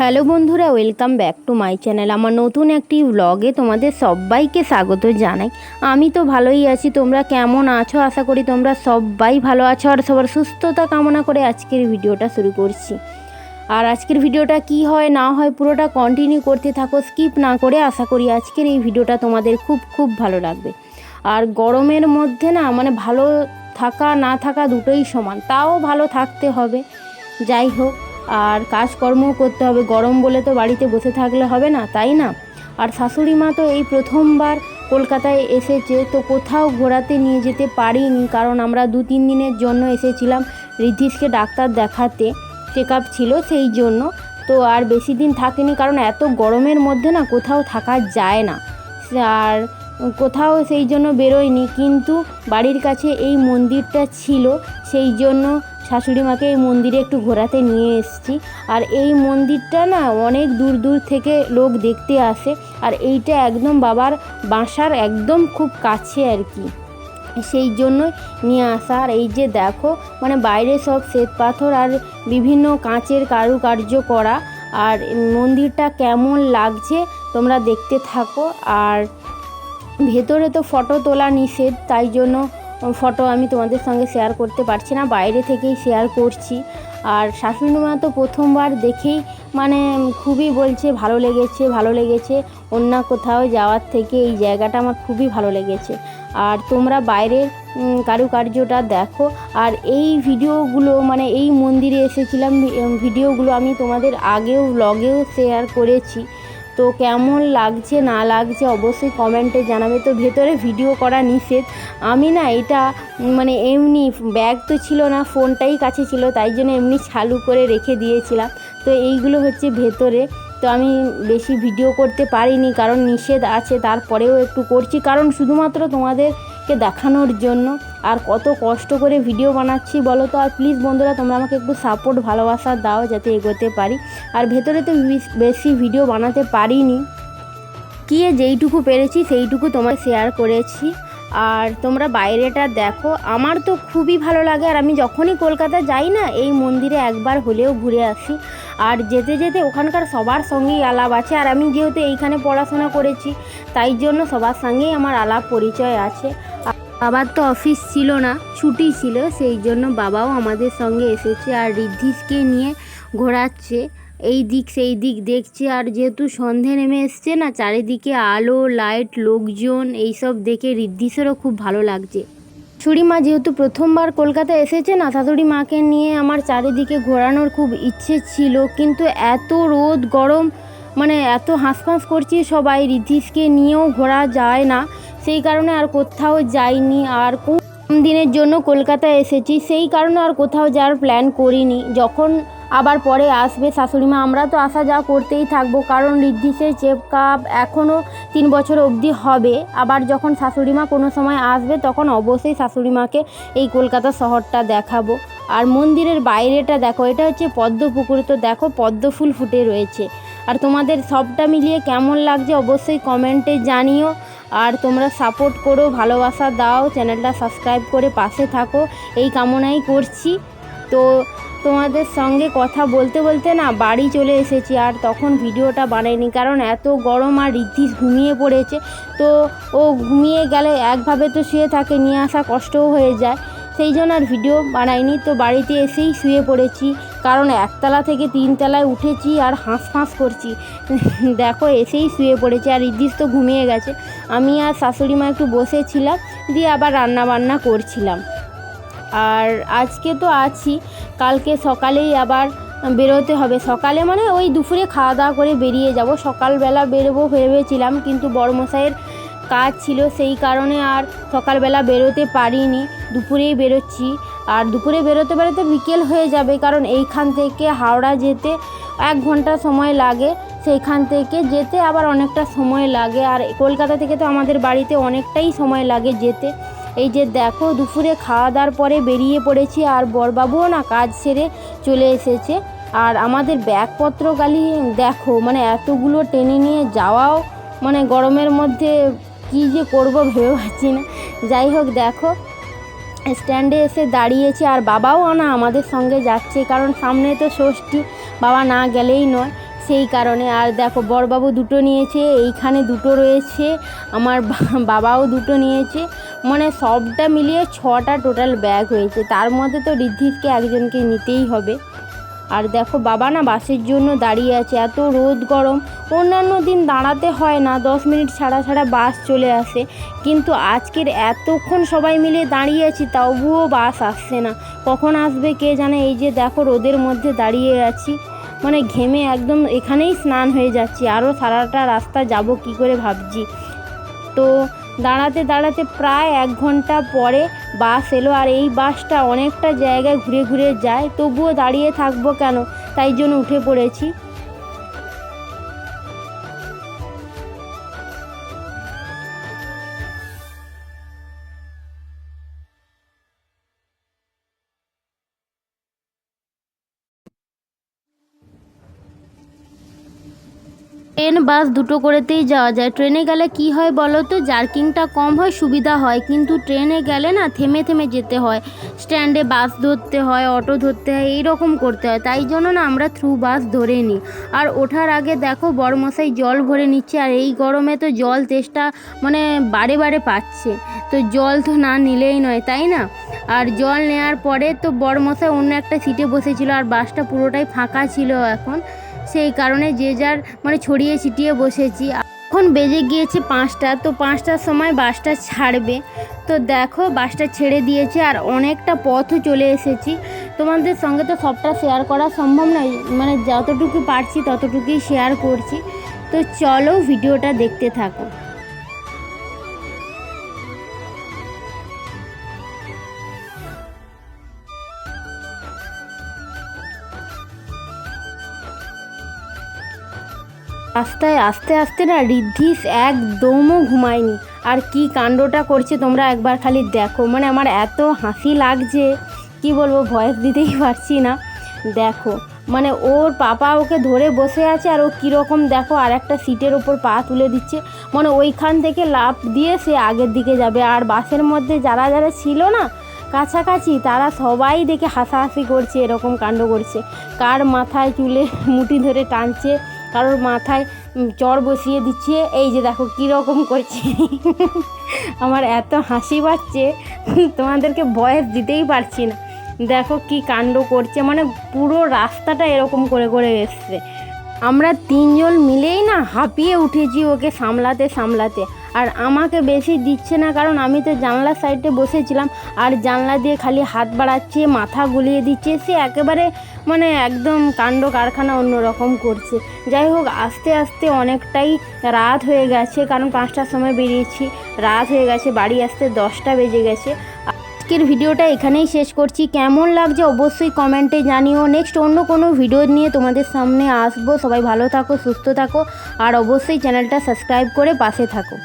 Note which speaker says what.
Speaker 1: Hello বন্ধুরা, welcome back to my channel. আমার নতুন একটি ব্লগে তোমাদের সবাইকে স্বাগত জানাই। আমি তো ভালোই আছি, তোমরা কেমন আছো? আশা করি তোমরা সবাই ভালো আছো আর সবার সুস্থতা কামনা করে আজকের ভিডিওটা শুরু করছি। আর আজকের ভিডিওটা কি হয় না হয় পুরোটা কন্টিনিউ করতে থাকো, স্কিপ না করে। আশা করি আজকের এই ভিডিওটা তোমাদের খুব ভালো লাগবে। আর গরমের মধ্যে না ভালো থাকা না থাকা দুটোই সমান, তাও ভালো থাকতে হবে। যাই হোক, আর কাজকর্মও করতে হবে, গরম বলে তো বাড়িতে বসে থাকলে হবে না, তাই না? আর শাশুড়ি মা তো এই প্রথমবার কলকাতায় এসেছে, তো কোথাও ঘোরাতে নিয়ে যেতে পারিনি, কারণ আমরা 2-3 দিনের জন্য এসেছিলাম ঋদ্ধিষকে ডাক্তার দেখাতে, চেক আপ ছিল সেই জন্য। তো আর বেশি দিন থাকিনি, কারণ এত গরমের মধ্যে না কোথাও থাকা যায় না, আর কোথাও সেই জন্য বেরোয়নি। কিন্তু বাড়ির কাছে এই মন্দিরটা ছিল, সেই জন্য শাশুড়ি মাকে এই মন্দিরে একটু ঘোরাতে নিয়ে এসেছি। আর এই মন্দিরটা না অনেক দূর থেকে লোক দেখতে আসে, আর এইটা একদম বাবার বাসার একদম খুব কাছে আর কি, সেই জন্যই নিয়ে আসা। আর এই যে দেখো, বাইরে সব শ্বেত পাথর আর বিভিন্ন কাঁচের কারুকার্য করা। আর মন্দিরটা কেমন লাগছে তোমরা দেখতে থাকো। আর ভেতরে তো ফটো তোলা নিষেধ, তাই জন্য ফটো আমি তোমাদের সঙ্গে শেয়ার করতে পারছি না, বাইরে থেকেই শেয়ার করছি। আর শাশুড়ি মা তো প্রথমবার দেখেই খুবই বলছে ভালো লেগেছে, অন্য কোথাও যাওয়ার থেকে এই জায়গাটা আমার খুবই ভালো লেগেছে। আর তোমরা বাইরের কারুকার্যটা দেখো। আর এই ভিডিওগুলো এই মন্দিরে এসেছিলাম ভিডিওগুলো আমি তোমাদের আগেও ব্লগেও শেয়ার করেছি, তো কেমন লাগছে না লাগছে অবশ্যই কমেন্টে জানাবে। তো ভেতরে ভিডিও করা নিষেধ। আমি না এটা এমনি, ব্যাগ তো ছিল না, ফোনটাই কাছে ছিল, তাই জন্য এমনি চালু করে রেখে দিয়েছিলাম। তো এইগুলো হচ্ছে ভেতরে। তো আমি বেশি ভিডিও করতে পারিনি, কারণ নিষেধ আছে, তারপরেও একটু করছি, কারণ শুধুমাত্র তোমাদেরকে দেখানোর জন্য। আর কত কষ্ট করে ভিডিও বানাচ্ছি বলো তো। আর প্লিজ বন্ধুরা, তোমরা আমাকে একটু সাপোর্ট ভালোবাসা দাও যাতে এগোতে পারি। আর ভেতরে তো বেশি ভিডিও বানাতে পারিনি, যেইটুকু পেরেছি সেইটুকু তোমার শেয়ার করেছি। আর তোমরা বাইরেটা দেখো, আমার তো খুবই ভালো লাগে। আর আমি যখনই কলকাতা যাই না, এই মন্দিরে একবার হলেও ঘুরে আসি। আর যেতে যেতে ওখানকার সবার সঙ্গেই আলাপ আছে। আর আমি যেহেতু এইখানে পড়াশোনা করেছি, তাই জন্য সবার সঙ্গেই আমার আলাপ পরিচয় আছে। বাবার তো অফিস ছিল না, ছুটি ছিল, সেই জন্য বাবাও আমাদের সঙ্গে এসেছে আর ঋদ্ধিষকে নিয়ে ঘোরাচ্ছে, এই দিক সেই দিক দেখছে। আর যেহেতু সন্ধে নেমে এসছে না, চারিদিকে আলো লাইট লোকজন এইসব দেখে ঋদ্ধিষেরও খুব ভালো লাগছে। শাশুড়ি মা যেহেতু প্রথমবার কলকাতা এসেছে না, শাশুড়ি মাকে নিয়ে আমার চারিদিকে ঘোরানোর খুব ইচ্ছে ছিল, কিন্তু এত রোদ গরম, এত হাঁসফাঁস করছি সবাই, ঋদ্ধিষকে নিয়েও ঘোরা যায় না, সেই কারণে আর কোথাও যাইনি। আর কম দিনের জন্য কলকাতা এসেছি, সেই কারণে আর কোথাও যাওয়ার প্ল্যান করিনি। যখন আবার পরে আসবে শাশুড়ি মা, আমরা তো আসা যাওয়া করতেই থাকবো, কারণ ঋদ্ধিষের চেক আপ এখনও 3 বছর অবধি হবে। আবার যখন শাশুড়ি মা কোনো সময় আসবে, তখন অবশ্যই শাশুড়ি মাকে এই কলকাতা শহরটা দেখাবো। আর মন্দিরের বাইরেটা দেখো, এটা হচ্ছে পদ্ম পুকুর, তো দেখো পদ্ম ফুল ফুটে রয়েছে। আর তোমাদের সবটা মিলিয়ে কেমন লাগছে অবশ্যই কমেন্টে জানিও। আর তোমরা সাপোর্ট করো, ভালোবাসা দাও, চ্যানেলটা সাবস্ক্রাইব করে পাশে থাকো, এই কামনাই করছি। তো তোমাদের সঙ্গে কথা বলতে বলতে না বাড়ি চলে এসেছি, আর তখন ভিডিওটা বানাইনি, কারণ এত গরম। আর ঋদ্ধিষ ঘুমিয়ে পড়েছে, তো ও ঘুমিয়ে গেলে একভাবে তো শুয়ে থাকে, নিয়ে আসা কষ্টও হয়ে যায়, সেই জন্য আর ভিডিও বানাইনি। তো বাড়িতে এসেই শুয়ে পড়েছি, কারণ 1তলা থেকে 3 তলায় উঠেছি আর হাঁসফাঁস করছি দেখো এসেই শুয়ে পড়েছি। আর ঋদ্ধিষ তো ঘুমিয়ে গেছে, আমি আর শাশুড়ি মা একটু বসেছিলাম, দিয়ে আবার রান্না বান্না করছিলাম। আর আজকে তো আছি, কালকে সকালেই আবার বেরোতে হবে। সকালে ওই দুপুরে খাওয়া দাওয়া করে বেরিয়ে যাব, সকালবেলা বেরোবো ভেবেছিলাম, কিন্তু বড়মশাইয়ের কাজ ছিল, সেই কারণে আর সকালবেলা বেরোতে পারিনি, দুপুরেই বেরোচ্ছি। আর দুপুরে বেরোতে বেরোতে বিকেল হয়ে যাবে, কারণ এইখান থেকে হাওড়া যেতে 1 ঘন্টা সময় লাগে, সেইখান থেকে যেতে আবার অনেকটা সময় লাগে। আর কলকাতা থেকে তো আমাদের বাড়িতে অনেকটাই সময় লাগে যেতে। এই যে দেখো, দুপুরে খাওয়া দাওয়ার পরে বেরিয়ে পড়েছি, আর বড়বাবুও না কাজ সেরে চলে এসেছে। আর আমাদের ব্যাগপত্র গালি দেখো, এতগুলো টেনে নিয়ে যাওয়াও গরমের মধ্যে কী যে করবো ভেবে পাচ্ছি না। যাই হোক, দেখো স্ট্যান্ডে এসে দাঁড়িয়েছি, আর বাবাও আমাদের সঙ্গে যাচ্ছে, কারণ সামনে তো ষষ্ঠী, বাবা না গেলেই নয়, সেই কারণে। আর দেখো বড়বাবু দুটো নিয়েছে, এইখানে দুটো রয়েছে, আমার বাবাও দুটো নিয়েছে, মানে সবটা মিলিয়ে 6টা টোটাল ব্যাগ হয়েছে। তার মধ্যে তো ঋদ্ধিসকে একজনকে নিতেই হবে। আর দেখো বাবা না বাসের জন্য দাঁড়িয়ে আছে, এত রোদ গরম। অন্যান্য দিন দাঁড়াতে হয় না, 10 মিনিট ছাড়া ছাড়া বাস চলে আসে, কিন্তু আজকের এতক্ষণ সবাই মিলে দাঁড়িয়ে আছি তবুও বাস আসছে না। কখন আসবে কে জানে। এই যে দেখো রোদের মধ্যে দাঁড়িয়ে আছি, মানে ঘেমে একদম এখানেই স্নান হয়ে যাচ্ছি, আরও সারাটা রাস্তা যাব কি করে ভাবছি। তো দাঁড়াতে দাঁড়াতে প্রায় 1 ঘন্টা পরে বাস এলো। আর এই বাসটা অনেকটা জায়গায় ঘুরে ঘুরে যায়, তবুও দাঁড়িয়ে থাকবো কেন, তাই জন্য উঠে পড়েছি। ট্রেন বাস দুটো করেতেই যাওয়া যায়। ট্রেনে গেলে কি হয় বলো তো, জার্কিংটা কম হয়, সুবিধা হয়, কিন্তু ট্রেনে গেলে না থেমে থেমে যেতে হয়, স্ট্যান্ডে বাস ধরতে হয়, অটো ধরতে হয়, এই রকম করতে হয়। তাই জন্য না আমরা থ্রু বাস ধরে নিই। আর ওঠার আগে দেখো বড়মশাই জল ভরে নিচ্ছে, আর এই গরমে তো জল তেষ্টা মানে বারে বারে পাচ্ছে, তো জল তো না নিলেই নয়, তাই না। আর জল নেওয়ার পরে তো বড়মশাই অন্য একটা সিটে বসেছিল, আর বাসটা পুরোটাই ফাঁকা ছিল এখন, সেই কারণে যে যার মানে ছড়িয়ে ছিটিয়ে বসেছি। এখন বেজে গিয়েছে 5টা, তো 5টার সময় বাসটা ছাড়বে। তো দেখো বাসটা ছেড়ে দিয়েছে, আর অনেকটা পথও চলে এসেছি। তোমাদের সঙ্গে তো সবটা শেয়ার করা সম্ভব নয়, মানে যতটুকু পারছি ততটুকুই শেয়ার করছি। তো চলো ভিডিওটা দেখতে থাকো। রাস্তায় আস্তে আস্তে না ঋদ্ধিস একদমও ঘুমায়নি, আর কি কাণ্ডটা করছে তোমরা একবার খালি দেখো। মানে আমার এত হাসি লাগছে কি বলবো, ভয়েস দিতেই পারছি না। দেখো মানে ওর পাপা ওকে ধরে বসে আছে, আর ও কীরকম দেখো আর একটা সিটের ওপর পা তুলে দিচ্ছে, মানে ওইখান থেকে লাফ দিয়ে সে আগের দিকে যাবে। আর বাসের মধ্যে যারা যারা ছিল না কাছাকাছি, তারা সবাই দেখে হাসাহাসি করছে, এরকম কাণ্ড করছে। কার মাথায় চুলে মুঠি ধরে টানছে, কারোর মাথায় চড় বসিয়ে দিচ্ছে, এই যে দেখো কীরকম করছে। আমার এত হাসি পাচ্ছে তোমাদেরকে ভয়েস দিতেই পারছি না। দেখো কি কাণ্ড করছে, মানে পুরো রাস্তাটা এরকম করে করে এসছে। আমরা 3 জন মিলেই না হাঁপিয়ে উঠেছি ওকে সামলাতে সামলাতে। আর আমাকে বেশি দিচ্ছে না, কারণ আমি তো জানলার সাইডে বসেছিলাম, আর জানলা দিয়ে খালি হাত বাড়াচ্ছে, মাথা গুলিয়ে দিচ্ছে, সে একেবারে মানে একদম কাণ্ড কারখানা অন্যরকম করছে। যাই হোক আস্তে আস্তে অনেকটাই রাত হয়ে গেছে, কারণ 5টার সময় বেরিয়েছি, রাত হয়ে গেছে, বাড়ি আসতে 10টা বেজে গেছে। আজকের ভিডিওটা এখানেই শেষ করছি। কেমন লাগছে অবশ্যই কমেন্টে জানিও। নেক্সট অন্য কোনো ভিডিও নিয়ে তোমাদের সামনে আসবো। সবাই ভালো থাকো, সুস্থ থাকো, আর অবশ্যই চ্যানেলটা সাবস্ক্রাইব করে পাশে থাকো।